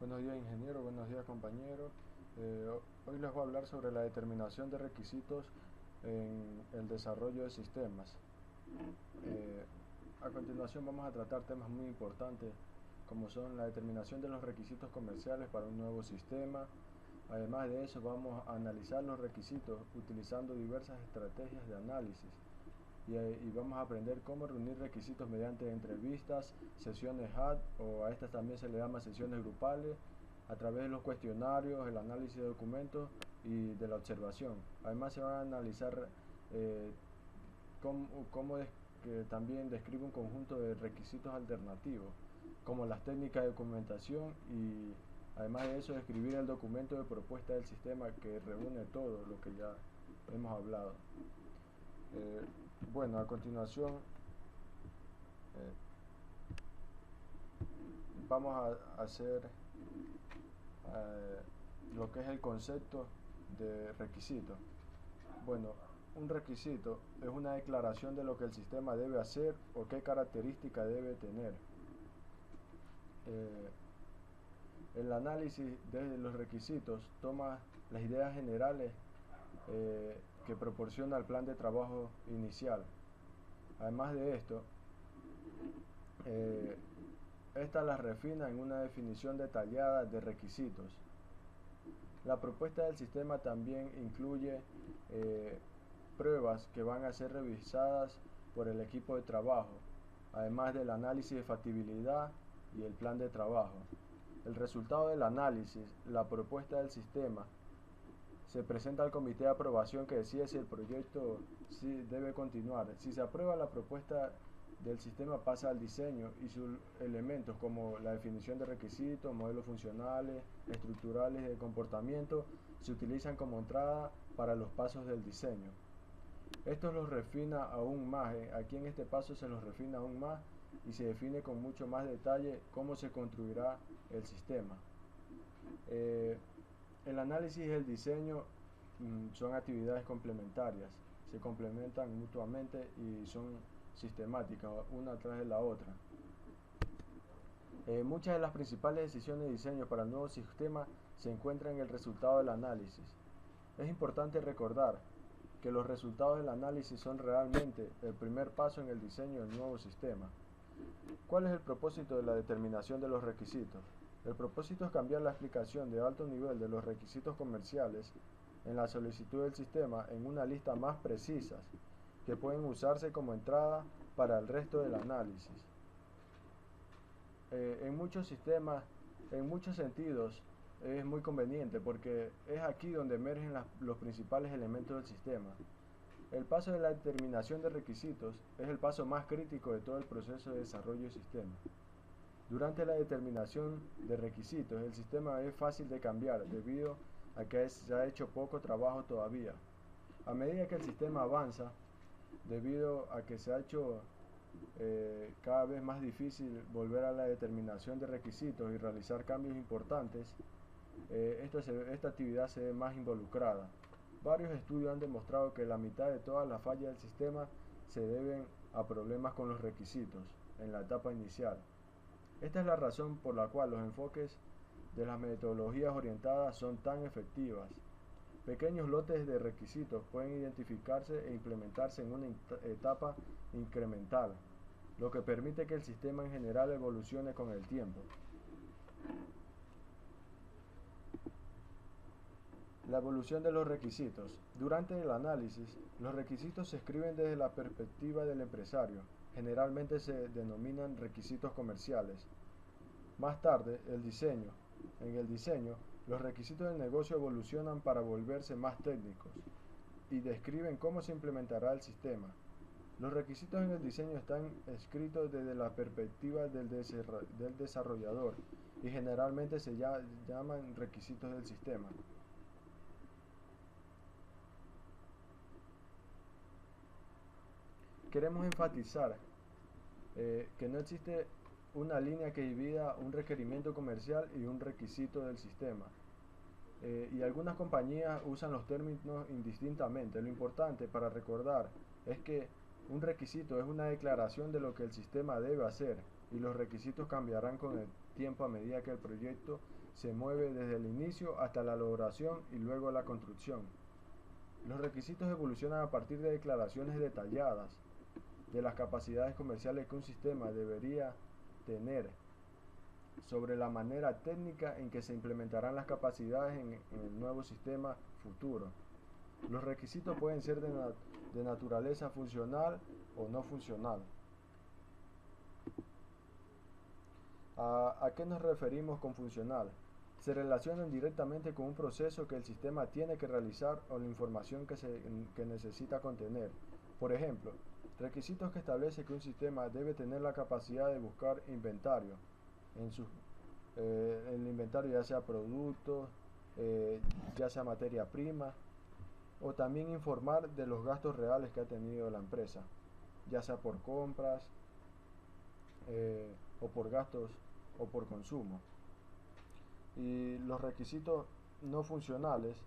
Buenos días ingeniero, buenos días compañero. Hoy les voy a hablar sobre la determinación de requisitos en el desarrollo de sistemas. Eh, a continuación vamos a tratar temas muy importantes como son la determinación de los requisitos comerciales para un nuevo sistema. Además de eso vamos a analizar los requisitos utilizando diversas estrategias de análisis y vamos a aprender cómo reunir requisitos mediante entrevistas, sesiones HAT o a estas también se le llama sesiones grupales, a través de los cuestionarios, el análisis de documentos y de la observación. Además se van a analizar eh, que también describe un conjunto de requisitos alternativos, como las técnicas de documentación y además de eso describir el documento de propuesta del sistema que reúne todo lo que ya hemos hablado. Eh, bueno, a continuación eh, vamos a hacer eh, lo que es el concepto de requisito. Bueno, un requisito es una declaración de lo que el sistema debe hacer o qué característica debe tener. Eh, el análisis de los requisitos toma las ideas generales que proporciona el plan de trabajo inicial. Además de esto, eh, esta las refina en una definición detallada de requisitos. La propuesta del sistema también incluye pruebas que van a ser revisadas por el equipo de trabajo, además del análisis de factibilidad y el plan de trabajo. El resultado del análisis, la propuesta del sistema, se presenta al comité de aprobación que decide si el proyecto debe continuar. Si se aprueba la propuesta del sistema pasa al diseño y sus elementos como la definición de requisitos, modelos funcionales, estructurales de comportamiento se utilizan como entrada para los pasos del diseño. Esto los refina aún más, aquí en este paso se los refina aún más y se define con mucho más detalle cómo se construirá el sistema. Eh, el análisis y el diseño son actividades complementarias, se complementan mutuamente y son sistemáticas, una tras de la otra. Muchas de las principales decisiones de diseño para el nuevo sistema se encuentran en el resultado del análisis. Es importante recordar que los resultados del análisis son realmente el primer paso en el diseño del nuevo sistema. ¿Cuál es el propósito de la determinación de los requisitos? El propósito es cambiar la explicación de alto nivel de los requisitos comerciales en la solicitud del sistema en una lista más precisas que pueden usarse como entrada para el resto del análisis. En muchos sistemas, en muchos sentidos, es muy conveniente porque es aquí donde emergen los principales elementos del sistema. El paso de la determinación de requisitos es el paso más crítico de todo el proceso de desarrollo del sistema. Durante la determinación de requisitos, el sistema es fácil de cambiar debido a que se ha hecho poco trabajo todavía. A medida que el sistema avanza, debido a que se ha hecho cada vez más difícil volver a la determinación de requisitos y realizar cambios importantes, esta actividad se ve más involucrada. Varios estudios han demostrado que la mitad de todas las fallas del sistema se deben a problemas con los requisitos en la etapa inicial. Esta es la razón por la cual los enfoques de las metodologías orientadas son tan efectivas. Pequeños lotes de requisitos pueden identificarse e implementarse en una etapa incremental, lo que permite que el sistema en general evolucione con el tiempo. La evolución de los requisitos. Durante el análisis, los requisitos se escriben desde la perspectiva del empresario. Generalmente se denominan requisitos comerciales. Más tarde, el diseño. En el diseño, los requisitos del negocio evolucionan para volverse más técnicos y describen cómo se implementará el sistema. Los requisitos en el diseño están escritos desde la perspectiva del desarrollador y generalmente se llaman requisitos del sistema. Queremos enfatizar que no existe una línea que divida un requerimiento comercial y un requisito del sistema. Y algunas compañías usan los términos indistintamente. Lo importante para recordar es que un requisito es una declaración de lo que el sistema debe hacer y los requisitos cambiarán tiempo a medida que el proyecto se mueve desde el inicio hasta la elaboración y luego la construcción. Los requisitos evolucionan a partir de declaraciones detalladas de las capacidades comerciales que un sistema debería tener sobre la manera técnica en que se implementarán las capacidades en el nuevo sistema futuro. Los requisitos pueden ser de naturaleza funcional o no funcional. ¿A qué nos referimos con funcional? Se relacionan directamente con un proceso que el sistema tiene que realizar o la información que necesita contener. Por ejemplo, requisitos que establece que un sistema debe tener la capacidad de buscar inventario en el inventario, ya sea productos, ya sea materia prima, o también informar de los gastos reales que ha tenido la empresa, ya sea por compras o por gastos o por consumo. Y los requisitos no funcionales,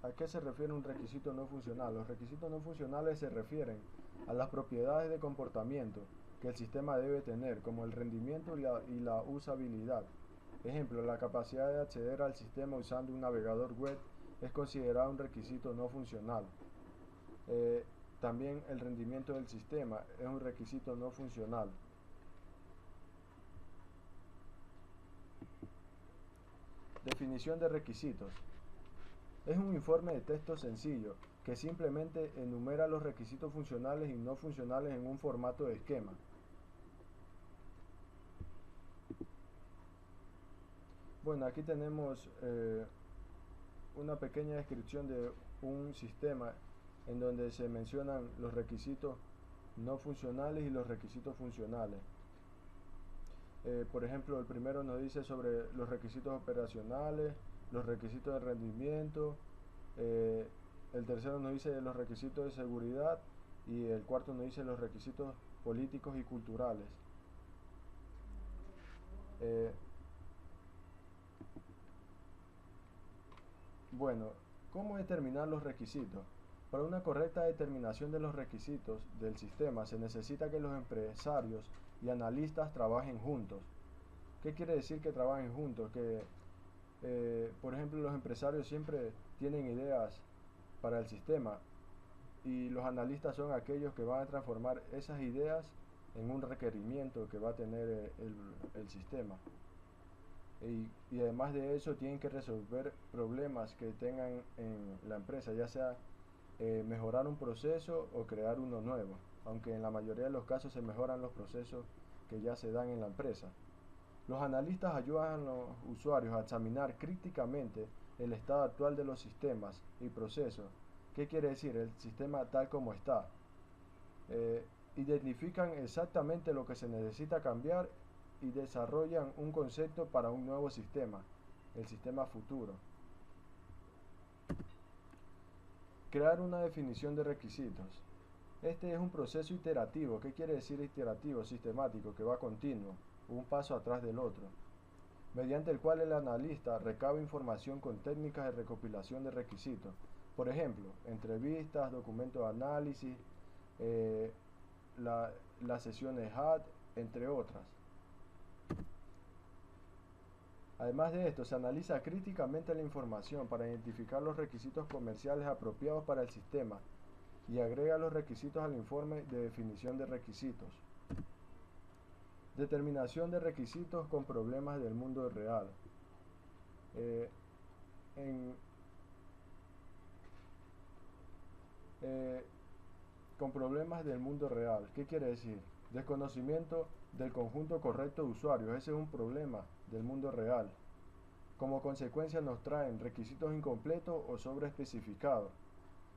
¿a qué se refiere un requisito no funcional? Los requisitos no funcionales se refieren a las propiedades de comportamiento que el sistema debe tener, como el rendimiento y la usabilidad. Ejemplo, la capacidad de acceder al sistema usando un navegador web es considerado un requisito no funcional. También el rendimiento del sistema es un requisito no funcional. Definición de requisitos. Es un informe de texto sencillo que simplemente enumera los requisitos funcionales y no funcionales en un formato de esquema. Bueno, aquí tenemos una pequeña descripción de un sistema en donde se mencionan los requisitos no funcionales y los requisitos funcionales. Por ejemplo, el primero nos dice sobre los requisitos operacionales, los requisitos de rendimiento, el tercero nos dice los requisitos de seguridad y el cuarto nos dice los requisitos políticos y culturales. Bueno, ¿cómo determinar los requisitos? Para una correcta determinación de los requisitos del sistema se necesita que los empresarios y analistas trabajen juntos. ¿Qué quiere decir que trabajen juntos? Que, por ejemplo, los empresarios siempre tienen ideas para el sistema y los analistas son aquellos que van a transformar esas ideas en un requerimiento que va a tener el sistema. Y además de eso tienen que resolver problemas que tengan en la empresa, ya sea mejorar un proceso o crear uno nuevo, aunque en la mayoría de los casos se mejoran los procesos que ya se dan en la empresa. Los analistas ayudan a los usuarios a examinar críticamente el estado actual de los sistemas y procesos. ¿Qué quiere decir? El sistema tal como está. Identifican exactamente lo que se necesita cambiar y desarrollan un concepto para un nuevo sistema, el sistema futuro. Crear una definición de requisitos. Este es un proceso iterativo. ¿Qué quiere decir iterativo? Sistemático, que va continuo, un paso atrás del otro, mediante el cual el analista recaba información con técnicas de recopilación de requisitos. Por ejemplo, entrevistas, documentos de análisis, las sesiones HAT, entre otras. Además de esto, se analiza críticamente la información para identificar los requisitos comerciales apropiados para el sistema y agrega los requisitos al informe de definición de requisitos. Determinación de requisitos con problemas del mundo real. Con problemas del mundo real. ¿Qué quiere decir? Desconocimiento del conjunto correcto de usuarios. Ese es un problema del mundo real. Como consecuencia nos traen requisitos incompletos o sobreespecificados.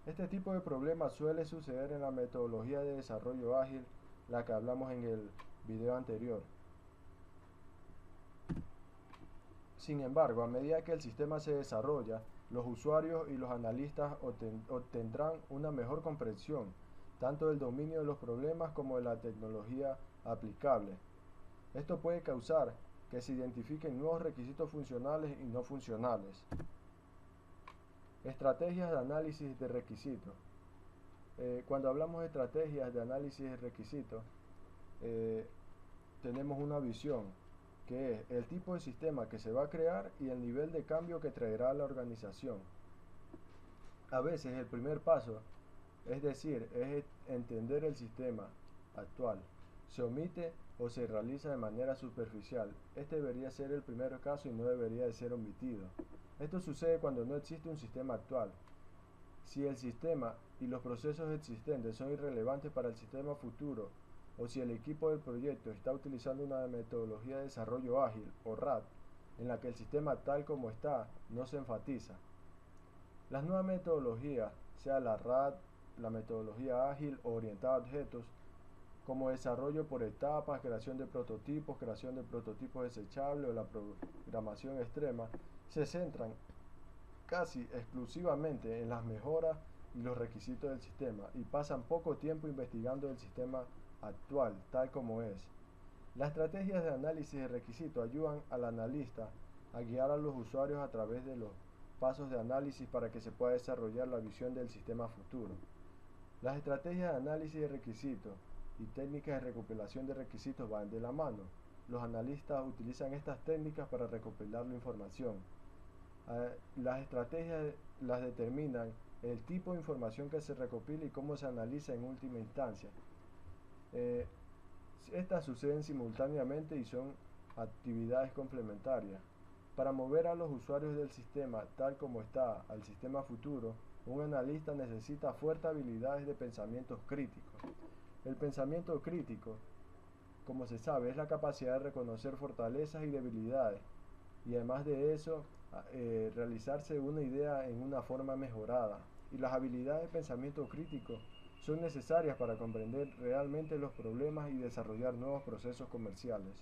Este tipo de problemas suele suceder en la metodología de desarrollo ágil, la que hablamos en el video anterior. Sin embargo, a medida que el sistema se desarrolla, los usuarios y los analistas obtendrán una mejor comprensión, tanto del dominio de los problemas como de la tecnología aplicable. Esto puede causar que se identifiquen nuevos requisitos funcionales y no funcionales. Estrategias de análisis de requisitos. Cuando hablamos de estrategias de análisis de requisitos, tenemos una visión que es el tipo de sistema que se va a crear y el nivel de cambio que traerá a la organización. A veces el primer paso, es decir, es entender el sistema actual, se omite o se realiza de manera superficial. Este debería ser el primer caso y no debería de ser omitido. Esto sucede cuando no existe un sistema actual. Si el sistema y los procesos existentes son irrelevantes para el sistema futuro, o si el equipo del proyecto está utilizando una metodología de desarrollo ágil o RAD, en la que el sistema tal como está no se enfatiza. Las nuevas metodologías, sea la RAD, la metodología ágil o orientada a objetos, como desarrollo por etapas, creación de prototipos desechables o la programación extrema, se centran casi exclusivamente en las mejoras y los requisitos del sistema y pasan poco tiempo investigando el sistema actual tal como es. Las estrategias de análisis de requisitos ayudan al analista a guiar a los usuarios a través de los pasos de análisis para que se pueda desarrollar la visión del sistema futuro. Las estrategias de análisis de requisitos y técnicas de recopilación de requisitos van de la mano. Los analistas utilizan estas técnicas para recopilar la información. Las estrategias las determinan el tipo de información que se recopila y cómo se analiza en última instancia. Estas suceden simultáneamente y son actividades complementarias. Para mover a los usuarios del sistema tal como está al sistema futuro, un analista necesita fuertes habilidades de pensamiento crítico. El pensamiento crítico, como se sabe, es la capacidad de reconocer fortalezas y debilidades, y además de eso, realizarse una idea en una forma mejorada. Y las habilidades de pensamiento crítico son necesarias para comprender realmente los problemas y desarrollar nuevos procesos comerciales.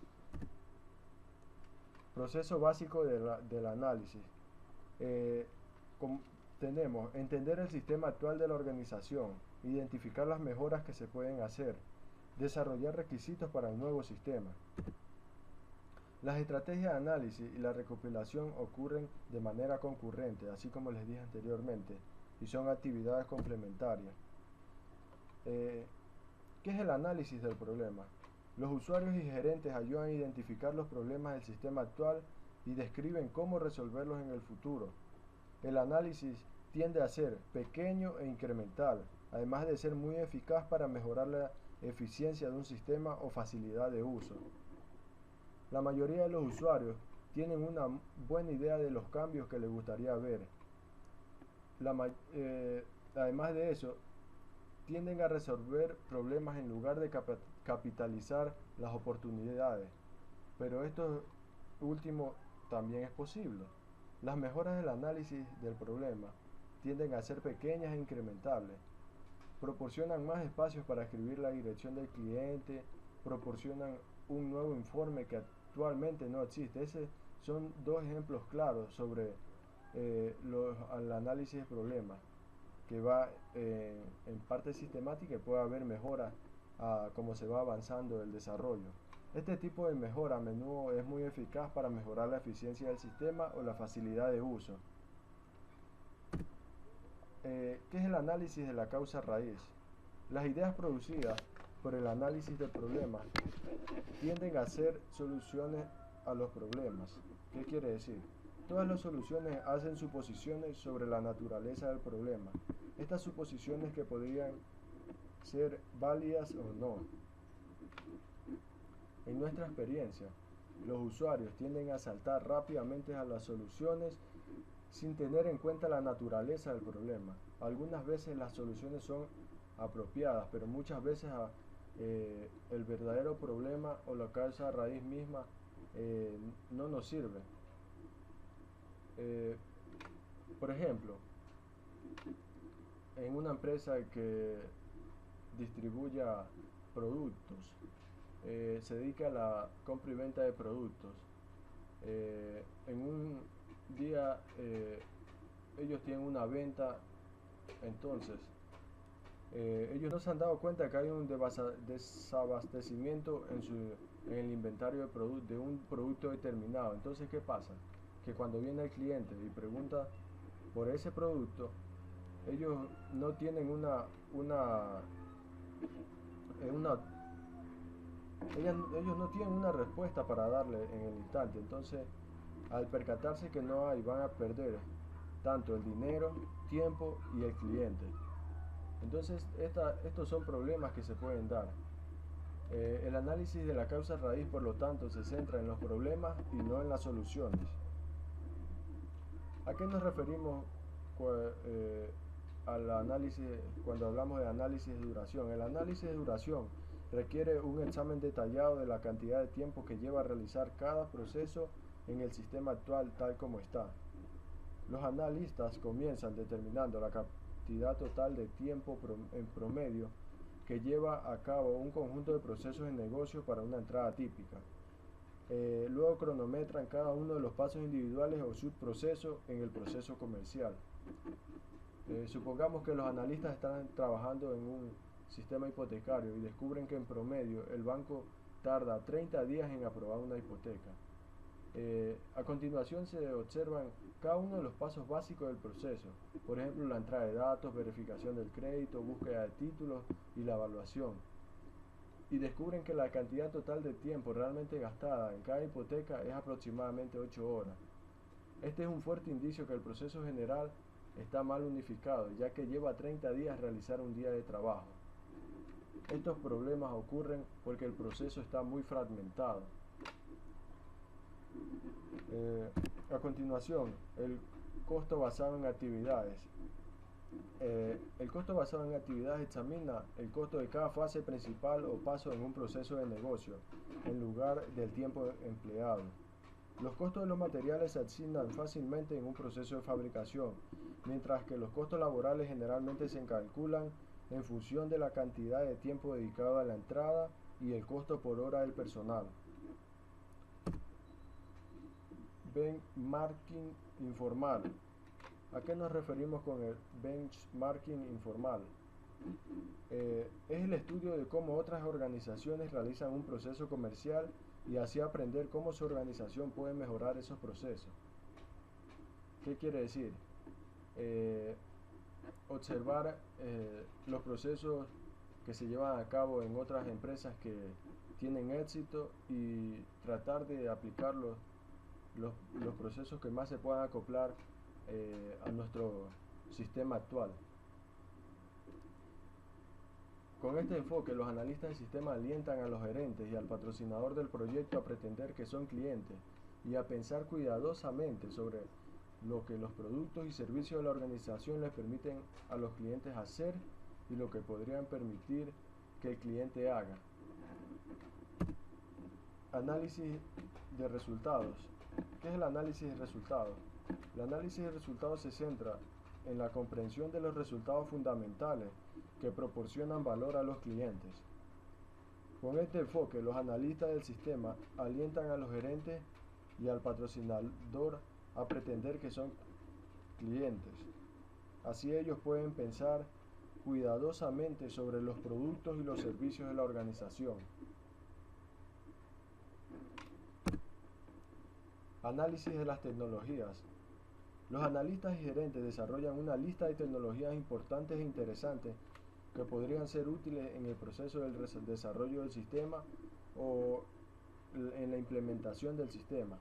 Proceso básico del análisis. Eh, Tenemos entender el sistema actual de la organización, identificar las mejoras que se pueden hacer, desarrollar requisitos para el nuevo sistema. Las estrategias de análisis y la recopilación ocurren de manera concurrente, así como les dije anteriormente, y son actividades complementarias. ¿Qué es el análisis del problema? Los usuarios y gerentes ayudan a identificar los problemas del sistema actual y describen cómo resolverlos en el futuro. El análisis tiende a ser pequeño e incremental, además de ser muy eficaz para mejorar la eficiencia de un sistema o facilidad de uso. La mayoría de los usuarios tienen una buena idea de los cambios que les gustaría ver. Además de eso, tienden a resolver problemas en lugar de capitalizar las oportunidades, pero esto último también es posible. Las mejoras del análisis del problema tienden a ser pequeñas e incrementables. Proporcionan más espacios para escribir la dirección del cliente, proporcionan un nuevo informe que actualmente no existe. Esos son dos ejemplos claros sobre el análisis de problemas, que va en parte sistemática y puede haber mejoras a cómo se va avanzando el desarrollo. Este tipo de mejora a menudo es muy eficaz para mejorar la eficiencia del sistema o la facilidad de uso. ¿Qué es el análisis de la causa raíz? Las ideas producidas por el análisis del problema tienden a ser soluciones a los problemas. ¿Qué quiere decir? Todas las soluciones hacen suposiciones sobre la naturaleza del problema. Estas suposiciones que podrían ser válidas o no. En nuestra experiencia, los usuarios tienden a saltar rápidamente a las soluciones sin tener en cuenta la naturaleza del problema. Algunas veces las soluciones son apropiadas, pero muchas veces el verdadero problema o la causa raíz misma no nos sirve. Por ejemplo, en una empresa que distribuya productos, se dedica a la compra y venta de productos. En un día ellos tienen una venta, entonces ellos no se han dado cuenta que hay un desabastecimiento en el inventario de un producto determinado. Entonces, ¿qué pasa? Que cuando viene el cliente y pregunta por ese producto, ellos no tienen Ellos no tienen una respuesta para darle en el instante, entonces al percatarse que no hay, van a perder tanto el dinero, tiempo y el cliente. Entonces, estos son problemas que se pueden dar. El análisis de la causa raíz, por lo tanto, se centra en los problemas y no en las soluciones. ¿A qué nos referimos al análisis cuando hablamos de análisis de duración? El análisis de duración requiere un examen detallado de la cantidad de tiempo que lleva a realizar cada proceso en el sistema actual tal como está. Los analistas comienzan determinando la cantidad total de tiempo en promedio que lleva a cabo un conjunto de procesos en negocio para una entrada típica. Luego cronometran cada uno de los pasos individuales o subprocesos en el proceso comercial. Supongamos que los analistas están trabajando en un sistema hipotecario y descubren que en promedio el banco tarda 30 días en aprobar una hipoteca. A continuación se observan cada uno de los pasos básicos del proceso, por ejemplo la entrada de datos, verificación del crédito, búsqueda de títulos y la evaluación. Y descubren que la cantidad total de tiempo realmente gastada en cada hipoteca es aproximadamente 8 horas. Este es un fuerte indicio que el proceso general está mal unificado, ya que lleva 30 días realizar un día de trabajo. Estos problemas ocurren porque el proceso está muy fragmentado. A continuación, el costo basado en actividades. El costo basado en actividades examina el costo de cada fase principal o paso en un proceso de negocio, en lugar del tiempo empleado. Los costos de los materiales se asignan fácilmente en un proceso de fabricación, mientras que los costos laborales generalmente se calculan en función de la cantidad de tiempo dedicado a la entrada y el costo por hora del personal. Benchmarking informal. ¿A qué nos referimos con el benchmarking informal? Es el estudio de cómo otras organizaciones realizan un proceso comercial y así aprender cómo su organización puede mejorar esos procesos. ¿Qué quiere decir? Observar los procesos que se llevan a cabo en otras empresas que tienen éxito y tratar de aplicar los procesos que más se puedan acoplar a nuestro sistema actual. Con este enfoque, los analistas del sistema alientan a los gerentes y al patrocinador del proyecto a pretender que son clientes y a pensar cuidadosamente sobre lo que los productos y servicios de la organización les permiten a los clientes hacer y lo que podrían permitir que el cliente haga. Análisis de resultados. ¿Qué es el análisis de resultados? El análisis de resultados se centra en la comprensión de los resultados fundamentales que proporcionan valor a los clientes. Con este enfoque, los analistas del sistema alientan a los gerentes y al patrocinador a pretender que son clientes. Así ellos pueden pensar cuidadosamente sobre los productos y los servicios de la organización. Análisis de las tecnologías. Los analistas y gerentes desarrollan una lista de tecnologías importantes e interesantes que podrían ser útiles en el proceso del desarrollo del sistema o en la implementación del sistema.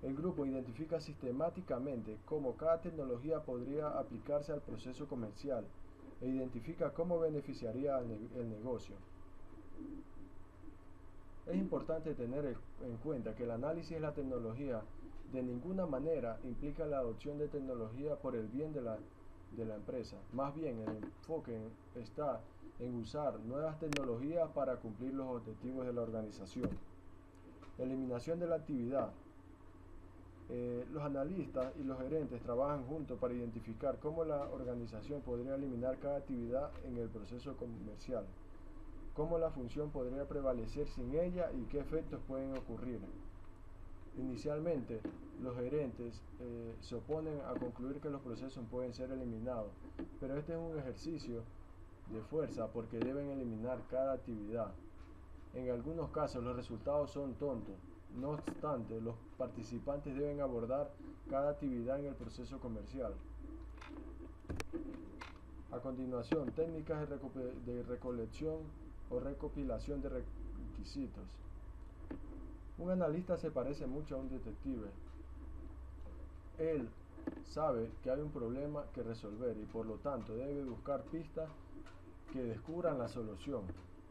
El grupo identifica sistemáticamente cómo cada tecnología podría aplicarse al proceso comercial e identifica cómo beneficiaría el negocio. Es importante tener en cuenta que el análisis de la tecnología de ninguna manera implica la adopción de tecnología por el bien de la empresa. Más bien, el enfoque está en usar nuevas tecnologías para cumplir los objetivos de la organización. Eliminación de la actividad. Los analistas y los gerentes trabajan juntos para identificar cómo la organización podría eliminar cada actividad en el proceso comercial, cómo la función podría prevalecer sin ella y qué efectos pueden ocurrir. Inicialmente, los gerentes se oponen a concluir que los procesos pueden ser eliminados, pero este es un ejercicio de fuerza porque deben eliminar cada actividad. En algunos casos los resultados son tontos. No obstante, los participantes deben abordar cada actividad en el proceso comercial. A continuación, técnicas de recolección o recopilación de requisitos. Un analista se parece mucho a un detective. Él sabe que hay un problema que resolver y por lo tanto debe buscar pistas que descubran la solución.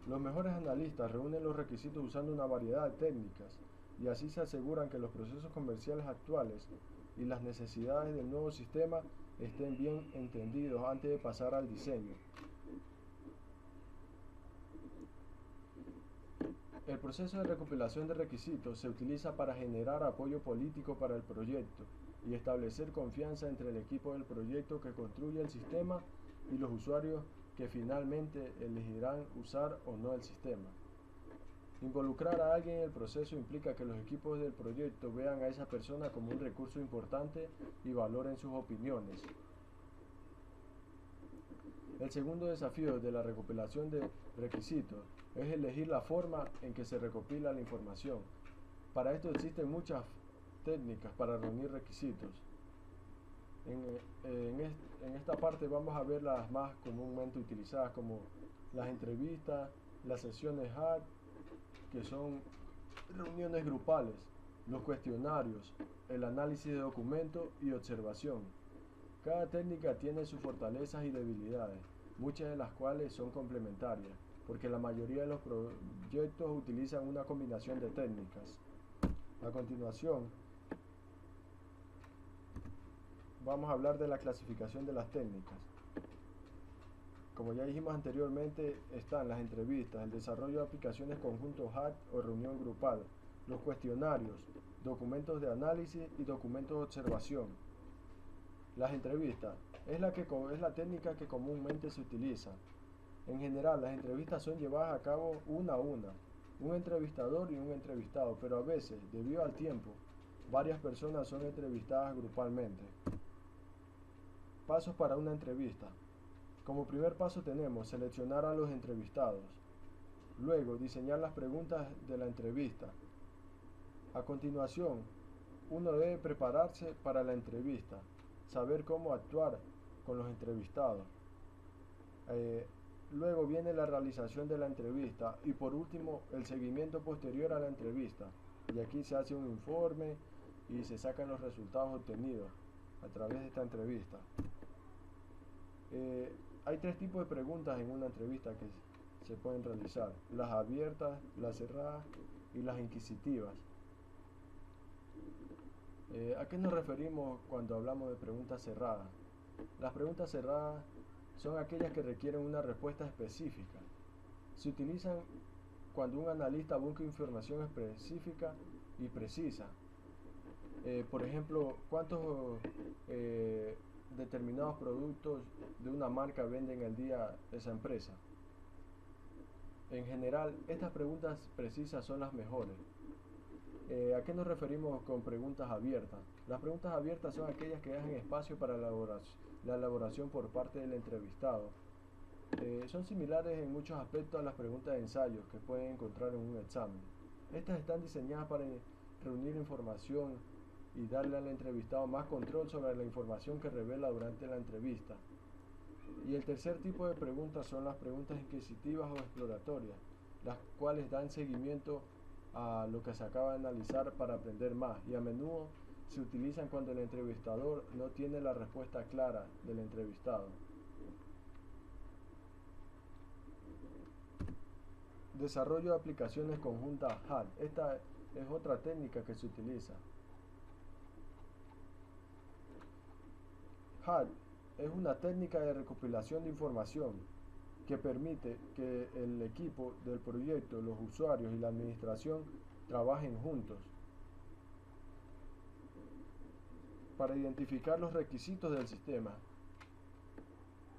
Los mejores analistas reúnen los requisitos usando una variedad de técnicas y así se aseguran que los procesos comerciales actuales y las necesidades del nuevo sistema estén bien entendidos antes de pasar al diseño. El proceso de recopilación de requisitos se utiliza para generar apoyo político para el proyecto y establecer confianza entre el equipo del proyecto que construye el sistema y los usuarios que finalmente elegirán usar o no el sistema. Involucrar a alguien en el proceso implica que los equipos del proyecto vean a esa persona como un recurso importante y valoren sus opiniones. El segundo desafío de la recopilación de requisitos es elegir la forma en que se recopila la información. Para esto existen muchas técnicas para reunir requisitos. En esta parte vamos a ver las más comúnmente utilizadas, como las entrevistas, las sesiones HAT, que son reuniones grupales, los cuestionarios, el análisis de documentos y observación. Cada técnica tiene sus fortalezas y debilidades, muchas de las cuales son complementarias, porque la mayoría de los proyectos utilizan una combinación de técnicas. A continuación, vamos a hablar de la clasificación de las técnicas. Como ya dijimos anteriormente, están las entrevistas, el desarrollo de aplicaciones conjuntos HAT o reunión grupal, los cuestionarios, documentos de análisis y documentos de observación. Las entrevistas es la técnica que comúnmente se utiliza. En general, las entrevistas son llevadas a cabo una a una, un entrevistador y un entrevistado, pero a veces, debido al tiempo, varias personas son entrevistadas grupalmente. Pasos para una entrevista. Como primer paso tenemos seleccionar a los entrevistados. Luego, diseñar las preguntas de la entrevista. A continuación, uno debe prepararse para la entrevista, saber cómo actuar con los entrevistados. Luego viene la realización de la entrevista y por último el seguimiento posterior a la entrevista. Y aquí se hace un informe y se sacan los resultados obtenidos a través de esta entrevista. Hay tres tipos de preguntas en una entrevista que se pueden realizar: las abiertas, las cerradas y las inquisitivas. ¿A qué nos referimos cuando hablamos de preguntas cerradas? Las preguntas cerradas son aquellas que requieren una respuesta específica. Se utilizan cuando un analista busca información específica y precisa. Por ejemplo, ¿cuántos determinados productos de una marca venden al día esa empresa? En general, estas preguntas precisas son las mejores. ¿A qué nos referimos con preguntas abiertas? Las preguntas abiertas son aquellas que dejan espacio para la elaboración por parte del entrevistado. Son similares en muchos aspectos a las preguntas de ensayos que pueden encontrar en un examen. Estas están diseñadas para reunir información y darle al entrevistado más control sobre la información que revela durante la entrevista. Y el tercer tipo de preguntas son las preguntas inquisitivas o exploratorias, las cuales dan seguimiento a lo que se acaba de analizar para aprender más, y a menudo se utilizan cuando el entrevistador no tiene la respuesta clara del entrevistado. Desarrollo de aplicaciones conjuntas HAT. Esta es otra técnica que se utiliza. HAT es una técnica de recopilación de información que permite que el equipo del proyecto, los usuarios y la administración trabajen juntos para identificar los requisitos del sistema.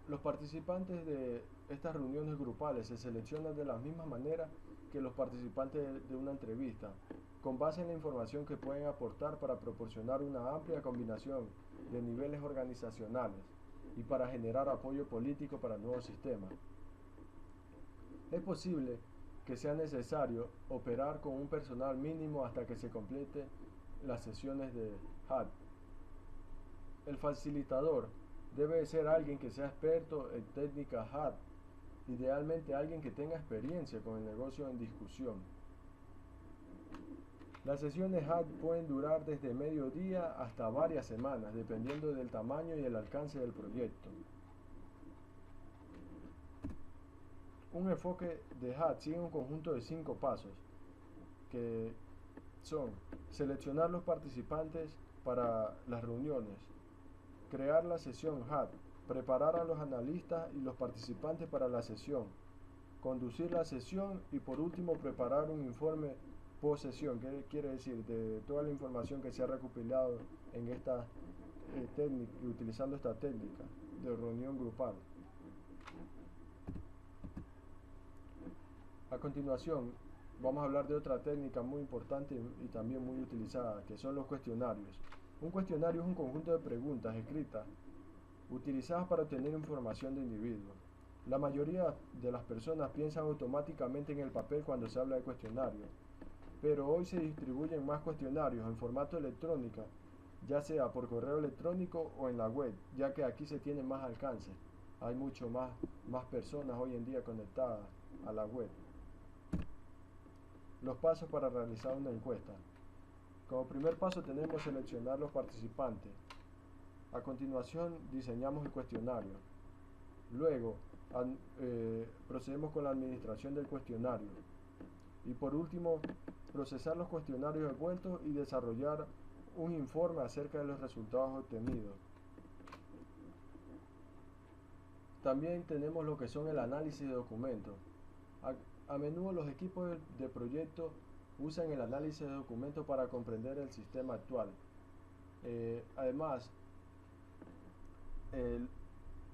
Los participantes de estas reuniones grupales se seleccionan de la misma manera que los participantes de una entrevista, con base en la información que pueden aportar para proporcionar una amplia combinación de niveles organizacionales y para generar apoyo político para el nuevo sistema. Es posible que sea necesario operar con un personal mínimo hasta que se complete las sesiones de HAT. El facilitador debe ser alguien que sea experto en técnicas HAT, idealmente alguien que tenga experiencia con el negocio en discusión. Las sesiones HAT pueden durar desde medio día hasta varias semanas, dependiendo del tamaño y el alcance del proyecto. Un enfoque de HAT sigue un conjunto de 5 pasos, que son seleccionar los participantes para las reuniones, crear la sesión HAT, preparar a los analistas y los participantes para la sesión, conducir la sesión y por último preparar un informe post sesión, que quiere decir de toda la información que se ha recopilado en esta técnica, utilizando esta técnica de reunión grupal. A continuación, vamos a hablar de otra técnica muy importante y también muy utilizada, que son los cuestionarios. Un cuestionario es un conjunto de preguntas escritas utilizadas para obtener información de individuos. La mayoría de las personas piensan automáticamente en el papel cuando se habla de cuestionarios, pero hoy se distribuyen más cuestionarios en formato electrónico, ya sea por correo electrónico o en la web, ya que aquí se tiene más alcance. Hay mucho más personas hoy en día conectadas a la web. Los pasos para realizar una encuesta. Como primer paso tenemos seleccionar los participantes. A continuación diseñamos el cuestionario. Luego procedemos con la administración del cuestionario. Y por último, procesar los cuestionarios devueltos y desarrollar un informe acerca de los resultados obtenidos. También tenemos lo que son el análisis de documentos. A menudo los equipos de proyecto usan el análisis de documentos para comprender el sistema actual. Además,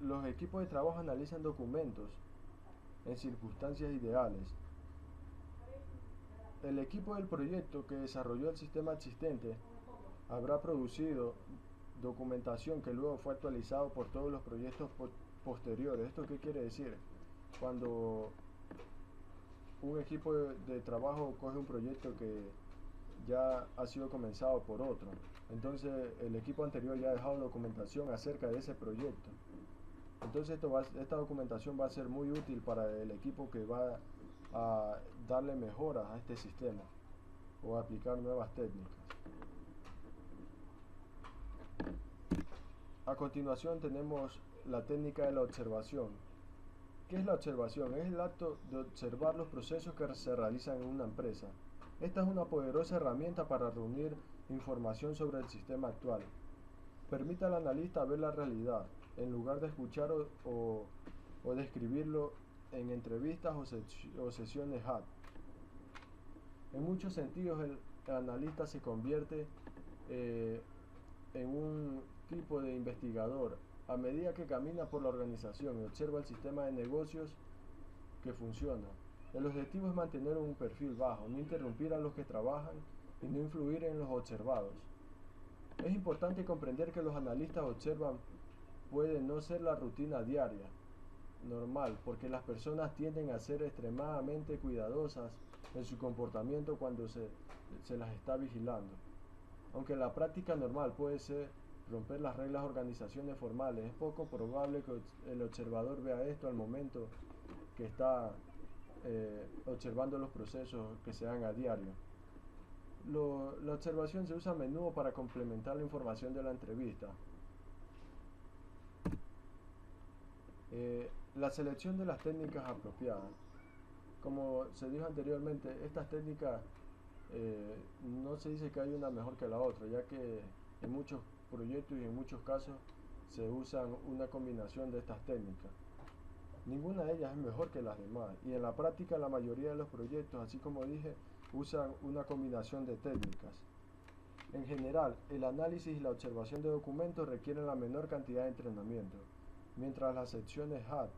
los equipos de trabajo analizan documentos en circunstancias ideales. El equipo del proyecto que desarrolló el sistema existente habrá producido documentación que luego fue actualizado por todos los proyectos posteriores. ¿Esto qué quiere decir? Cuando un equipo de trabajo coge un proyecto que ya ha sido comenzado por otro, entonces el equipo anterior ya ha dejado documentación acerca de ese proyecto. Entonces esta documentación va a ser muy útil para el equipo que va a darle mejoras a este sistema o aplicar nuevas técnicas. A continuación tenemos la técnica de la observación. ¿Qué es la observación? Es el acto de observar los procesos que se realizan en una empresa. Esta es una poderosa herramienta para reunir información sobre el sistema actual. Permite al analista ver la realidad, en lugar de escuchar o describirlo en entrevistas o sesiones HAT. En muchos sentidos, el analista se convierte en un tipo de investigador a medida que camina por la organización y observa el sistema de negocios que funciona. El objetivo es mantener un perfil bajo, no interrumpir a los que trabajan y no influir en los observados. Es importante comprender que los analistas observan puede no ser la rutina diaria normal, porque las personas tienden a ser extremadamente cuidadosas en su comportamiento cuando se las está vigilando. Aunque la práctica normal puede ser romper las reglas de organizaciones formales, es poco probable que el observador vea esto al momento que está observando los procesos que se dan a diario. La observación se usa a menudo para complementar la información de la entrevista. La selección de las técnicas apropiadas. Como se dijo anteriormente, estas técnicas no se dice que hay una mejor que la otra, ya que en muchos proyectos y en muchos casos se usan una combinación de estas técnicas. Ninguna de ellas es mejor que las demás, y en la práctica la mayoría de los proyectos, así como dije, usan una combinación de técnicas. En general, el análisis y la observación de documentos requieren la menor cantidad de entrenamiento, mientras las secciones HAT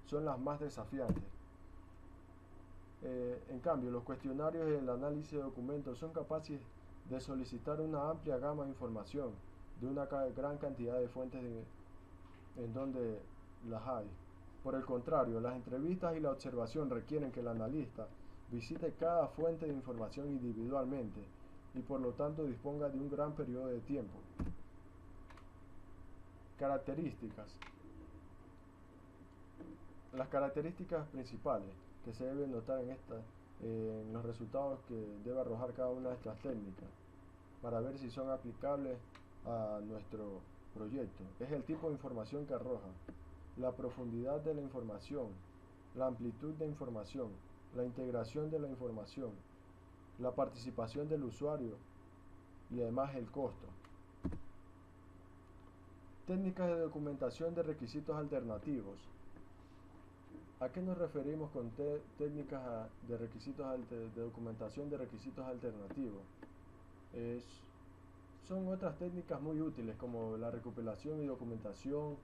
son las más desafiantes. En cambio, los cuestionarios y el análisis de documentos son capaces de solicitar una amplia gama de información de una gran cantidad de fuentes en donde las hay. Por el contrario, las entrevistas y la observación requieren que el analista visite cada fuente de información individualmente y por lo tanto disponga de un gran periodo de tiempo. Características. Las características principales que se deben notar en en los resultados que debe arrojar cada una de estas técnicas para ver si son aplicables a nuestro proyecto. Es el tipo de información que arroja, la profundidad de la información, la amplitud de información, la integración de la información, la participación del usuario y además el costo. Técnicas de documentación de requisitos alternativos. ¿A qué nos referimos con técnicas de documentación de requisitos alternativos? Son otras técnicas muy útiles como la recopilación y documentación.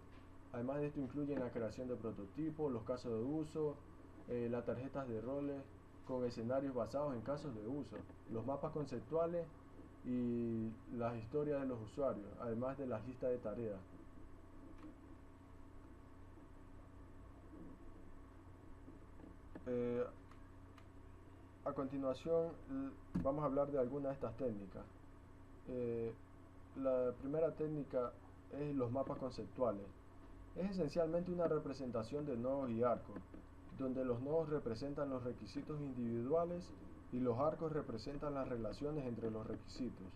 Además de esto incluyen la creación de prototipos, los casos de uso, las tarjetas de roles con escenarios basados en casos de uso, los mapas conceptuales y las historias de los usuarios, además de las listas de tareas. A continuación vamos a hablar de algunas de estas técnicas. La primera técnica es los mapas conceptuales. Es esencialmente una representación de nodos y arcos, donde los nodos representan los requisitos individuales y los arcos representan las relaciones entre los requisitos.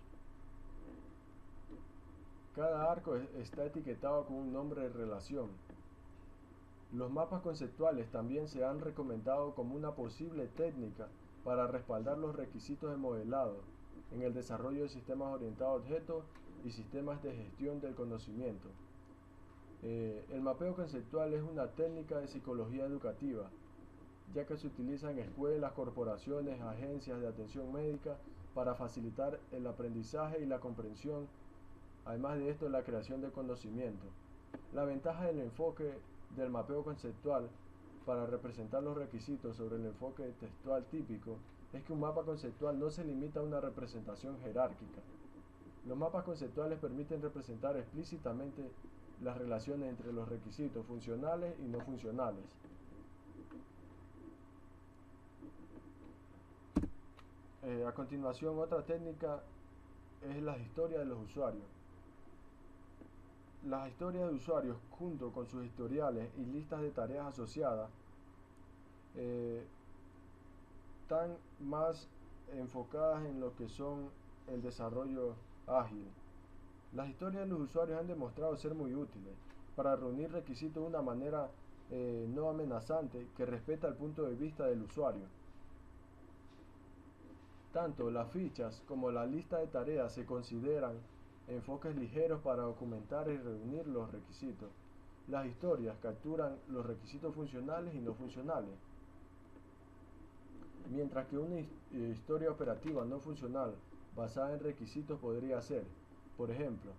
Cada arco está etiquetado con un nombre de relación. Los mapas conceptuales también se han recomendado como una posible técnica para respaldar los requisitos de modelado en el desarrollo de sistemas orientados a objetos y sistemas de gestión del conocimiento. El mapeo conceptual es una técnica de psicología educativa, ya que se utiliza en escuelas, corporaciones, agencias de atención médica para facilitar el aprendizaje y la comprensión, además de esto la creación de conocimiento. La ventaja del enfoque del mapeo conceptual para representar los requisitos sobre el enfoque textual típico es que un mapa conceptual no se limita a una representación jerárquica. Los mapas conceptuales permiten representar explícitamente las relaciones entre los requisitos funcionales y no funcionales. A continuación, otra técnica es la historia de los usuarios. Las historias de usuarios, junto con sus historiales y listas de tareas asociadas, están más enfocadas en lo que son el desarrollo ágil. Las historias de los usuarios han demostrado ser muy útiles para reunir requisitos de una manera no amenazante que respeta el punto de vista del usuario. Tanto las fichas como la lista de tareas se consideran enfoques ligeros para documentar y reunir los requisitos. Las historias capturan los requisitos funcionales y no funcionales, mientras que una historia operativa no funcional basada en requisitos podría ser, por ejemplo,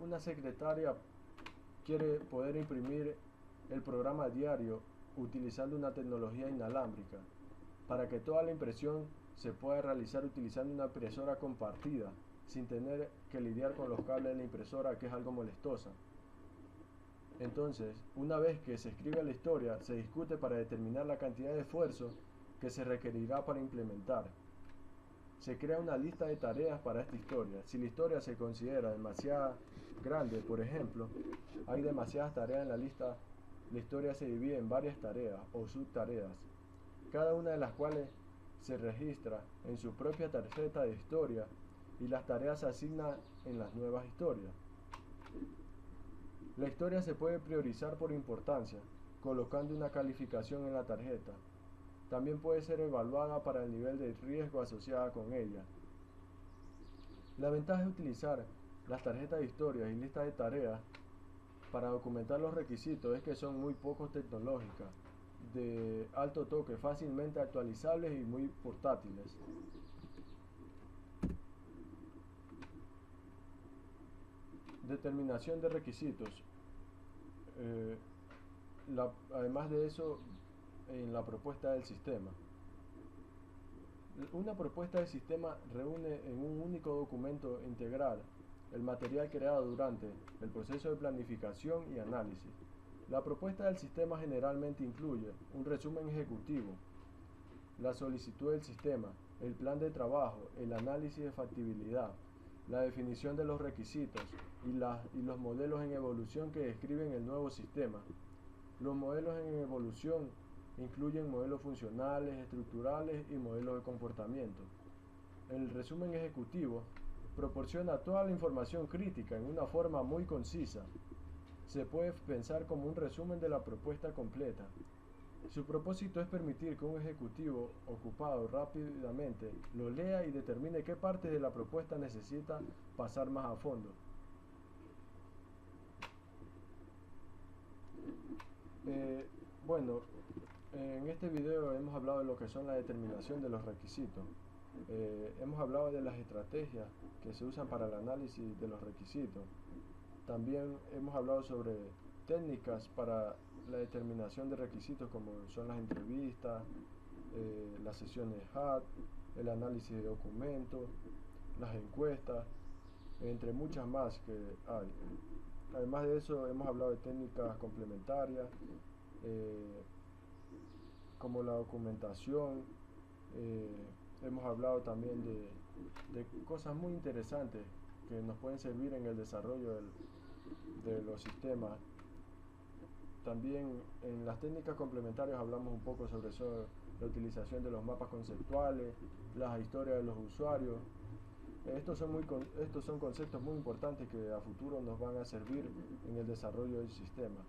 una secretaria quiere poder imprimir el programa diario utilizando una tecnología inalámbrica para que toda la impresión se puede realizar utilizando una impresora compartida sin tener que lidiar con los cables de la impresora, que es algo molestosa. Entonces, una vez que se escribe la historia, se discute para determinar la cantidad de esfuerzo que se requerirá para implementar. Se crea una lista de tareas para esta historia. Si la historia se considera demasiado grande, por ejemplo, hay demasiadas tareas en la lista, la historia se divide en varias tareas o subtareas, cada una de las cuales se registra en su propia tarjeta de historia y las tareas se asignan en las nuevas historias. La historia se puede priorizar por importancia, colocando una calificación en la tarjeta. También puede ser evaluada para el nivel de riesgo asociada con ella. La ventaja de utilizar las tarjetas de historias y listas de tareas para documentar los requisitos es que son muy poco tecnológicas, de alto toque, fácilmente actualizables y muy portátiles. Determinación de requisitos. Además de eso, en la propuesta del sistema. Una propuesta del sistema reúne en un único documento integral el material creado durante el proceso de planificación y análisis. La propuesta del sistema generalmente incluye un resumen ejecutivo, la solicitud del sistema, el plan de trabajo, el análisis de factibilidad, la definición de los requisitos y los modelos en evolución que describen el nuevo sistema. Los modelos en evolución Incluyen modelos funcionales, estructurales y modelos de comportamiento. El resumen ejecutivo proporciona toda la información crítica en una forma muy concisa. Se puede pensar como un resumen de la propuesta completa. Su propósito es permitir que un ejecutivo ocupado rápidamente lo lea y determine qué partes de la propuesta necesita pasar más a fondo. Eh, bueno, en este video hemos hablado de lo que son la determinación de los requisitos. Hemos hablado de las estrategias que se usan para el análisis de los requisitos. También hemos hablado sobre técnicas para la determinación de requisitos como son las entrevistas, las sesiones HAT, el análisis de documentos, las encuestas, entre muchas más que hay. Además de eso, hemos hablado de técnicas complementarias, eh, como la documentación. Hemos hablado también de cosas muy interesantes que nos pueden servir en el desarrollo de los sistemas. También en las técnicas complementarias hablamos un poco sobre eso, la utilización de los mapas conceptuales, las historias de los usuarios. Estos son conceptos muy importantes que a futuro nos van a servir en el desarrollo del sistema.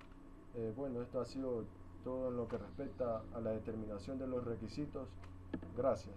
Bueno, esto ha sido todo en lo que respecta a la determinación de los requisitos. Gracias.